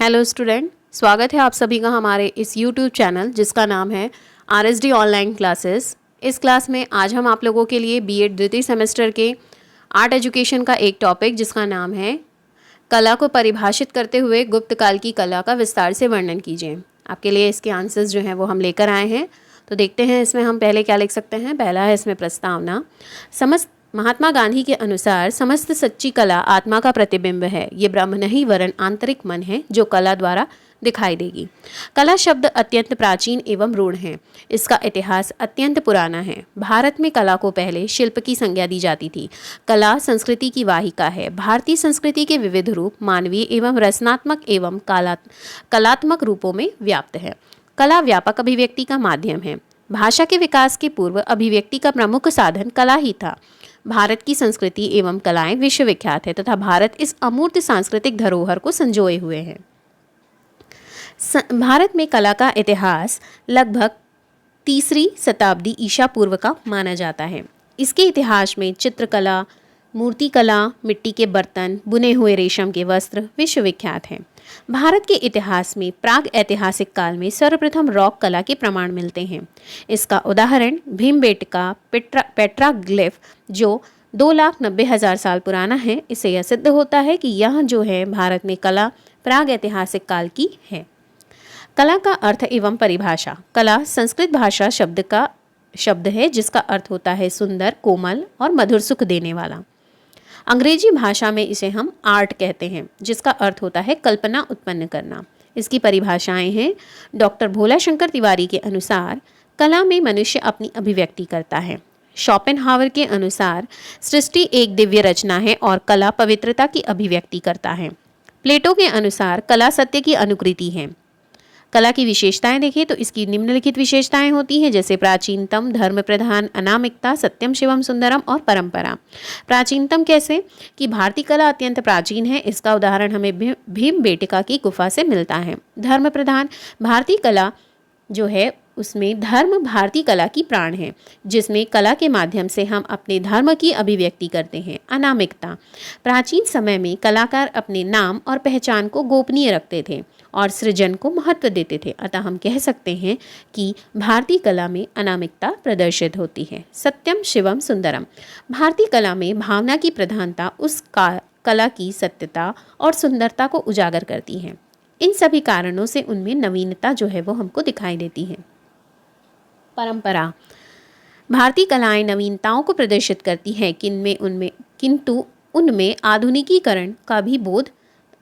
Hello student, स्वागत है आप सभी का हमारे इस यूट्यूब चैनल जिसका नाम है RSD ऑनलाइन क्लासेस। इस क्लास में आज हम आप लोगों के लिए बीएड द्वितीय सेमेस्टर के आर्ट एजुकेशन का एक टॉपिक जिसका नाम है कला को परिभाषित करते हुए गुप्त काल की कला का विस्तार से वर्णन कीजिए। आपके लिए इसके आंसर्स जो हैं वो हम लेकर आए हैं। तो देखते हैं इसमें हम पहले क्या लिख सकते हैं। पहला है इसमें प्रस्तावना। समस्त महात्मा गांधी के अनुसार समस्त सच्ची कला आत्मा का प्रतिबिंब है। ये ब्रह्म नहीं वरन आंतरिक मन है जो कला द्वारा दिखाई देगी। कला शब्द अत्यंत प्राचीन एवं रूढ़ है। इसका इतिहास अत्यंत पुराना है। भारत में कला को पहले शिल्प की संज्ञा दी जाती थी। कला संस्कृति की वाहिका है। भारतीय संस्कृति के विविध रूप मानवीय एवं रचनात्मक एवं कलात्मक रूपों में व्याप्त है। कला व्यापक अभिव्यक्ति का माध्यम है। भाषा के विकास के पूर्व अभिव्यक्ति का प्रमुख साधन कला ही था। भारत की संस्कृति एवं कलाएं विश्वविख्यात है तथा भारत इस अमूर्त सांस्कृतिक धरोहर को संजोए हुए है। भारत में कला का इतिहास लगभग 3री शताब्दी ईसा पूर्व का माना जाता है। इसके इतिहास में चित्रकला, मूर्तिकला, मिट्टी के बर्तन, बुने हुए रेशम के वस्त्र विश्वविख्यात हैं। भारत के इतिहास में प्राग ऐतिहासिक काल में सर्वप्रथम रॉक कला के प्रमाण मिलते हैं। इसका उदाहरण भीमबेटका पेट्राग्लिफ जो 2,90,000 साल पुराना है। इससे यह सिद्ध होता है कि यह जो है भारत में कला प्राग ऐतिहासिक काल की है। कला का अर्थ एवं परिभाषा। कला संस्कृत भाषा शब्द है जिसका अर्थ होता है सुंदर, कोमल और मधुर सुख देने वाला। अंग्रेजी भाषा में इसे हम आर्ट कहते हैं जिसका अर्थ होता है कल्पना उत्पन्न करना। इसकी परिभाषाएं हैं। डॉक्टर भोला शंकर तिवारी के अनुसार कला में मनुष्य अपनी अभिव्यक्ति करता है। शोपेनहावर के अनुसार सृष्टि एक दिव्य रचना है और कला पवित्रता की अभिव्यक्ति करता है। प्लेटो के अनुसार कला सत्य की अनुकृति है। कला की विशेषताएं देखें तो इसकी निम्नलिखित विशेषताएं होती हैं जैसे प्राचीनतम, धर्म प्रधान, अनामिकता, सत्यम शिवम सुंदरम और परंपरा। प्राचीनतम कैसे कि भारतीय कला अत्यंत प्राचीन है। इसका उदाहरण हमें भीमबेटका की गुफा से मिलता है। धर्म प्रधान, भारतीय कला जो है उसमें धर्म भारतीय कला की प्राण है जिसमें कला के माध्यम से हम अपने धर्म की अभिव्यक्ति करते हैं। अनामिकता, प्राचीन समय में कलाकार अपने नाम और पहचान को गोपनीय रखते थे और सृजन को महत्व देते थे। अतः हम कह सकते हैं कि भारतीय कला में अनामिकता प्रदर्शित होती है। सत्यम शिवम सुंदरम, भारतीय कला में भावना की प्रधानता उस कला की सत्यता और सुंदरता को उजागर करती है। इन सभी कारणों से उनमें नवीनता जो है वो हमको दिखाई देती है। परंपरा, भारतीय कलाएं नवीनताओं को प्रदर्शित करती हैं किंतु उनमें आधुनिकीकरण का भी बोध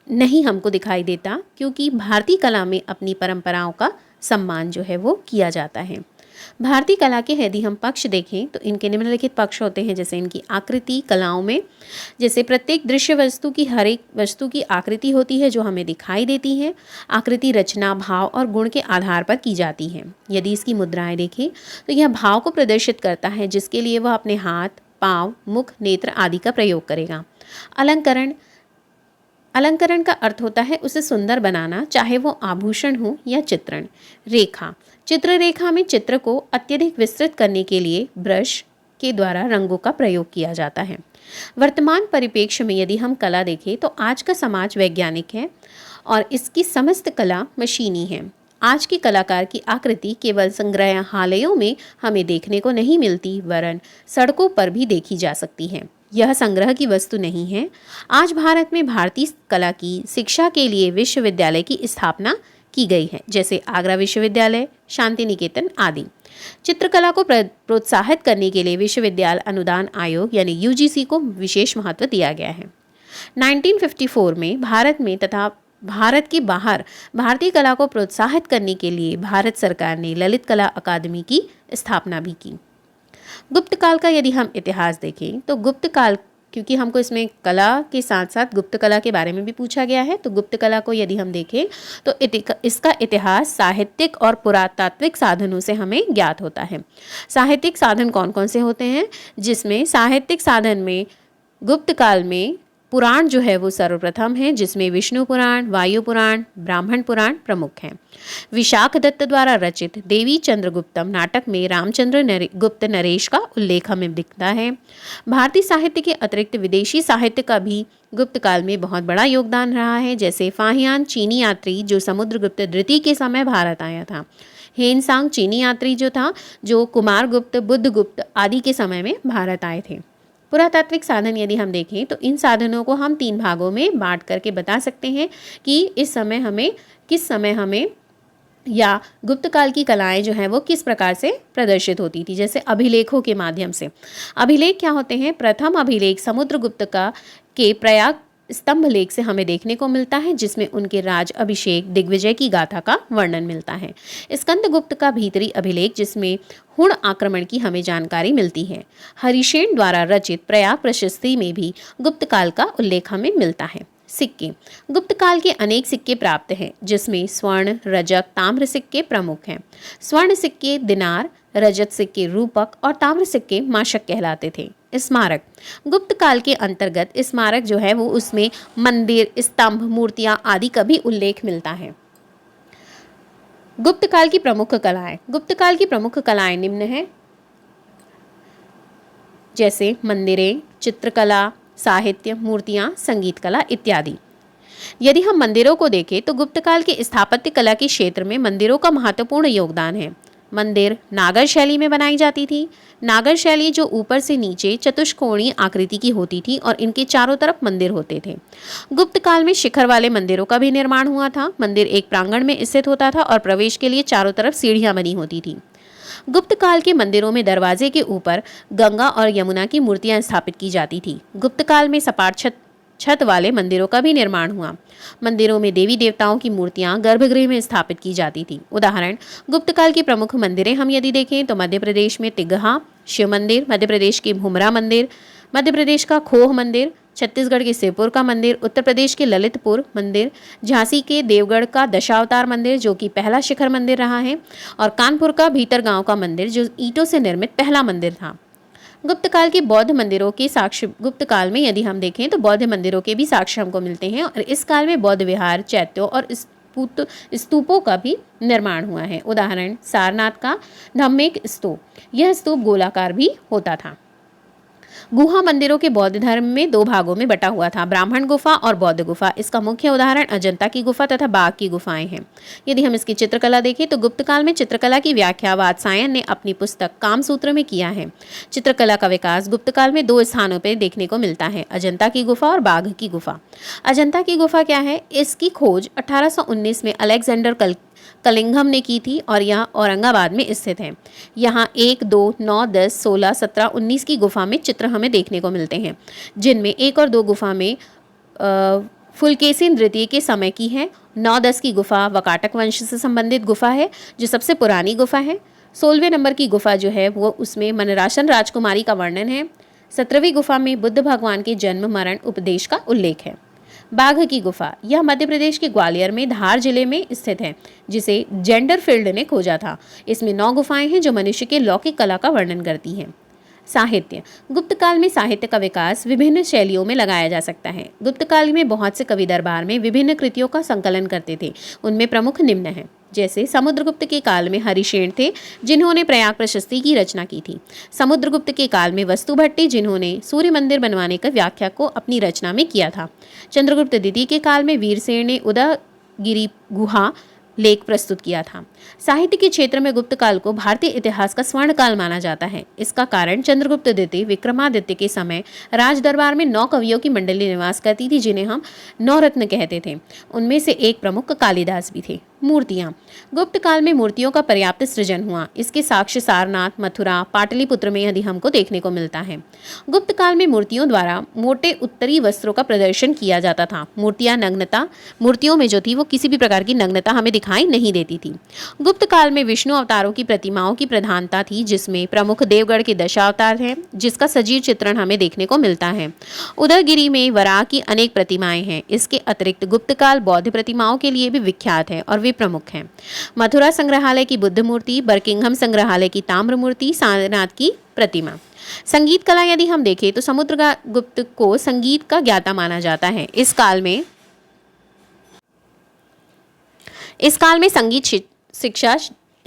नहीं हमको दिखाई देता क्योंकि भारतीय कला में अपनी परंपराओं का सम्मान जो है वो किया जाता है। भारतीय कला के यदि हम पक्ष देखें तो इनके निम्नलिखित पक्ष होते हैं जैसे इनकी आकृति। कलाओं में जैसे प्रत्येक दृश्य वस्तु की हर एक वस्तु की आकृति होती है जो हमें दिखाई देती है। आकृति रचना, भाव और गुण के आधार पर की जाती है। यदि इसकी मुद्राएं देखें तो यह भाव को प्रदर्शित करता है जिसके लिए वह अपने हाथ, पाँव, मुख, नेत्र आदि का प्रयोग करेगा। अलंकरण का अर्थ होता है उसे सुंदर बनाना, चाहे वो आभूषण हो या चित्रण। रेखा, चित्ररेखा में चित्र को अत्यधिक विस्तृत करने के लिए ब्रश के द्वारा रंगों का प्रयोग किया जाता है। वर्तमान परिप्रेक्ष्य में यदि हम कला देखें तो आज का समाज वैज्ञानिक है और इसकी समस्त कला मशीनी है। आज के कलाकार की आकृति केवल संग्रहालयों में हमें देखने को नहीं मिलती वरन सड़कों पर भी देखी जा सकती है। यह संग्रह की वस्तु नहीं है। आज भारत में भारतीय कला की शिक्षा के लिए विश्वविद्यालय की स्थापना की गई है जैसे आगरा विश्वविद्यालय, शांति निकेतन आदि। चित्रकला को प्रोत्साहित करने के लिए विश्वविद्यालय अनुदान आयोग यानी UGC को विशेष महत्व दिया गया है। 1954 में भारत में तथा भारत के बाहर भारतीय कला को प्रोत्साहित करने के लिए भारत सरकार ने ललित कला अकादमी की स्थापना भी की। गुप्त काल का यदि हम इतिहास देखें तो गुप्त काल, क्योंकि हमको इसमें कला के साथ साथ गुप्त कला के बारे में भी पूछा गया है, तो गुप्त कला को यदि हम देखें तो इसका इतिहास साहित्यिक और पुरातात्विक साधनों से हमें ज्ञात होता है। साहित्यिक साधन कौन कौन से होते हैं जिसमें साहित्यिक साधन में गुप्त काल में पुराण जो है वो सर्वप्रथम है, जिसमें विष्णु पुराण, वायु पुराण, ब्राह्मण पुराण प्रमुख हैं। विशाख दत्त द्वारा रचित देवी चंद्रगुप्तम नाटक में रामचंद्र गुप्त नरेश का उल्लेख हमें दिखता है। भारतीय साहित्य के अतिरिक्त विदेशी साहित्य का भी गुप्त काल में बहुत बड़ा योगदान रहा है, जैसे फाहियान चीनी यात्री जो समुद्रगुप्त द्वितीय के समय भारत आया था, हेनसांग चीनी यात्री जो था जो कुमारगुप्त, बुद्धगुप्त आदि के समय में भारत आए थे। पुरातात्विक साधन यदि हम देखें तो इन साधनों को हम 3 भागों में बांट करके बता सकते हैं कि किस समय हमें या गुप्त काल की कलाएं जो हैं वो किस प्रकार से प्रदर्शित होती थी। जैसे अभिलेखों के माध्यम से। अभिलेख क्या होते हैं? प्रथम अभिलेख समुद्रगुप्त के प्रयाग स्तंभ लेख से हमें देखने को मिलता है, जिसमें उनके राज अभिषेक दिग्विजय की गाथा का वर्णन मिलता है। स्कंदगुप्त का भीतरी अभिलेख, जिसमें हुण आक्रमण की हमें जानकारी मिलती है। हरिशेन द्वारा रचित प्रयाग प्रशस्ति में भी गुप्त काल का उल्लेख हमें मिलता है। सिक्के। गुप्त काल के अनेक सिक्के प्राप्त हैं, जिसमें स्वर्ण, रजक, ताम्र सिक्के प्रमुख हैं। स्वर्ण सिक्के दिनार, रजत सिक्के रूपक और ताम्र सिक्के माशक कहलाते थे। स्मारक। गुप्त काल के अंतर्गत स्मारक जो है वो उसमें मंदिर, स्तंभ, मूर्तियां आदि का भी उल्लेख मिलता है। गुप्त काल की प्रमुख कलाएं। गुप्त काल की प्रमुख कलाएं निम्न हैं, जैसे मंदिरें, चित्रकला, साहित्य, मूर्तियां, संगीत कला इत्यादि। यदि हम मंदिरों को देखें तो गुप्त काल के स्थापत्य कला के क्षेत्र में मंदिरों का महत्वपूर्ण योगदान है। मंदिर नागर शैली में बनाई जाती थी। नागर शैली जो ऊपर से नीचे चतुष्कोणीय आकृति की होती थी और इनके चारों तरफ मंदिर होते थे। गुप्त काल में शिखर वाले मंदिरों का भी निर्माण हुआ था। मंदिर एक प्रांगण में स्थित होता था और प्रवेश के लिए चारों तरफ सीढ़ियां बनी होती थी। गुप्त काल के मंदिरों में दरवाजे के ऊपर गंगा और यमुना की मूर्तियां स्थापित की जाती थी। गुप्त काल में सपाट छत वाले मंदिरों का भी निर्माण हुआ। मंदिरों में देवी देवताओं की मूर्तियां गर्भगृह में स्थापित की जाती थी। उदाहरण, गुप्त काल की प्रमुख मंदिरें हम यदि देखें तो मध्य प्रदेश में तिगहा शिव मंदिर, मध्य प्रदेश के भुमरा मंदिर, मध्य प्रदेश का खोह मंदिर, छत्तीसगढ़ के सिरपुर का मंदिर, उत्तर प्रदेश के ललितपुर मंदिर, झांसी के देवगढ़ का दशावतार मंदिर जो कि पहला शिखर मंदिर रहा है, और कानपुर का भीतरगांव का मंदिर जो ईंटों से निर्मित पहला मंदिर था। गुप्त काल के बौद्ध मंदिरों के साक्ष्य गुप्त काल में यदि हम देखें तो बौद्ध मंदिरों के भी साक्ष्य हमको मिलते हैं, और इस काल में बौद्ध विहार, चैत्यों और स्तूपों का भी निर्माण हुआ है। उदाहरण, सारनाथ का धम्मेक स्तूप, यह स्तूप गोलाकार भी होता था। गुहा मंदिरों के बौद्ध धर्म में 2 भागों में बटा हुआ था, ब्राह्मण गुफा और बौद्ध गुफा। इसका मुख्य उदाहरण अजंता की गुफा तथा बाघ की गुफाएं हैं। यदि हम इसकी चित्रकला देखें तो गुप्त काल में चित्रकला की व्याख्या वात्सायन ने अपनी पुस्तक कामसूत्र में किया है। चित्रकला का विकास गुप्त काल में 2 स्थानों पर देखने को मिलता है, अजंता की गुफा और बाघ की गुफा। अजंता की गुफा क्या है? इसकी खोज 1819 में अलेक्जेंडर कलिंघम ने की थी और यह औरंगाबाद में स्थित है। यहाँ 1, 2, 9, 10, 16, 17, 19 की गुफा में चित्र हमें देखने को मिलते हैं, जिनमें 1 और 2 गुफा में फुलकेसीन द्वितीय के समय की है। 9, 10 की गुफा वकाटक वंश से संबंधित गुफा है जो सबसे पुरानी गुफा है। 16वें नंबर की गुफा जो है वो उसमें मनराशन राजकुमारी का वर्णन है। 17वीं गुफा में बुद्ध भगवान के जन्म, मरण, उपदेश का उल्लेख है। बाघ की गुफा, यह मध्य प्रदेश के ग्वालियर में धार जिले में स्थित है, जिसे जेंडरफील्ड ने खोजा था। इसमें 9 गुफाएं हैं जो मनुष्य के लौकिक कला का वर्णन करती हैं। साहित्य। गुप्त काल में साहित्य का विकास विभिन्न शैलियों में लगाया जा सकता है। गुप्त काल में बहुत से कवि दरबार में विभिन्न कृतियों का संकलन करते थे। उनमें प्रमुख निम्न हैं, जैसे समुद्रगुप्त के काल में हरिशेन थे जिन्होंने प्रयाग प्रशस्ति की रचना की थी। समुद्रगुप्त के काल में वस्तुभट्टी जिन्होंने सूर्य मंदिर बनवाने का व्याख्या को अपनी रचना में किया था। चंद्रगुप्त द्वितीय के काल में वीरसेन ने उदयगिरि गुहा लेख प्रस्तुत किया था। साहित्य के क्षेत्र में गुप्त काल को भारतीय इतिहास का स्वर्ण काल माना जाता है। इसका कारण चंद्रगुप्त द्वितीय विक्रमादित्य के समय राज दरबार में 9 कवियों की मंडली निवास करती थी, जिन्हें हम 9 रत्न कहते थे। उनमें से एक प्रमुख कालिदास भी थे। मूर्तियां। गुप्त काल में मूर्तियों का पर्याप्त सृजन हुआ। इसके साक्ष्य सारनाथ, मथुरा, पाटलिपुत्र में यदि हमको देखने को मिलता है। गुप्त काल में मूर्तियों द्वारा मोटे उत्तरी वस्त्रों का प्रदर्शन किया जाता था। मूर्तियों में जो थी वो किसी भी प्रकार की नग्नता हमें दिखाई नहीं देती थी। गुप्त काल में विष्णु अवतारों की प्रतिमाओं की प्रधानता थी, जिसमें प्रमुख देवगढ़ के दशावतार हैं, जिसका सजीव चित्रण हमें देखने को मिलता है। उदयगिरि में वराह की अनेक प्रतिमाएं हैं। इसके अतिरिक्त गुप्त काल बौद्ध प्रतिमाओं के लिए भी विख्यात है और वे प्रमुख हैं। मथुरा संग्रहालय की बुद्ध मूर्ति, बर्किंघम संग्रहालय की ताम्र मूर्ति, सारनाथ की प्रतिमा। संगीत कला यदि हम देखें तो समुद्रगुप्त को संगीत का ज्ञाता माना जाता है। इस काल में संगीत शिक्षा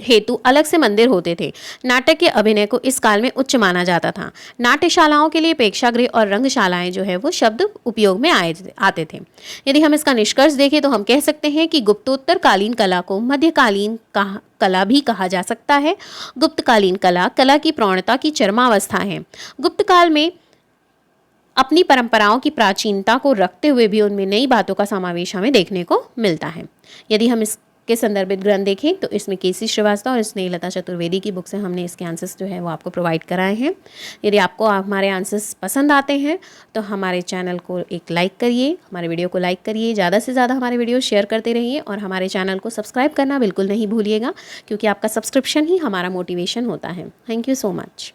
हेतु अलग से मंदिर होते थे। नाटक के अभिनय को इस काल में उच्च माना जाता था। नाट्यशालाओं के लिए प्रेक्षागृह और रंगशालाएं जो है वो शब्द उपयोग में आते थे। यदि हम इसका निष्कर्ष देखें तो हम कह सकते हैं कि गुप्तोत्तर कालीन कला को मध्यकालीन कला भी कहा जा सकता है। गुप्तकालीन कला की प्रौढ़ता की चरमावस्था है। गुप्त काल में अपनी परंपराओं की प्राचीनता को रखते हुए भी उनमें नई बातों का समावेश हमें देखने को मिलता है। यदि हम इसके संदर्भित ग्रंथ देखें तो इसमें केसी श्रीवास्तव और स्नेहलता चतुर्वेदी की बुक से हमने इसके आंसर्स जो है वो आपको प्रोवाइड कराए हैं। यदि आपको हमारे आंसर्स पसंद आते हैं तो हमारे चैनल को एक लाइक करिए, हमारे वीडियो को लाइक करिए, ज़्यादा से ज़्यादा हमारे वीडियो शेयर करते रहिए और हमारे चैनल को सब्सक्राइब करना बिल्कुल नहीं भूलिएगा, क्योंकि आपका सब्सक्रिप्शन ही हमारा मोटिवेशन होता है। Thank you so much.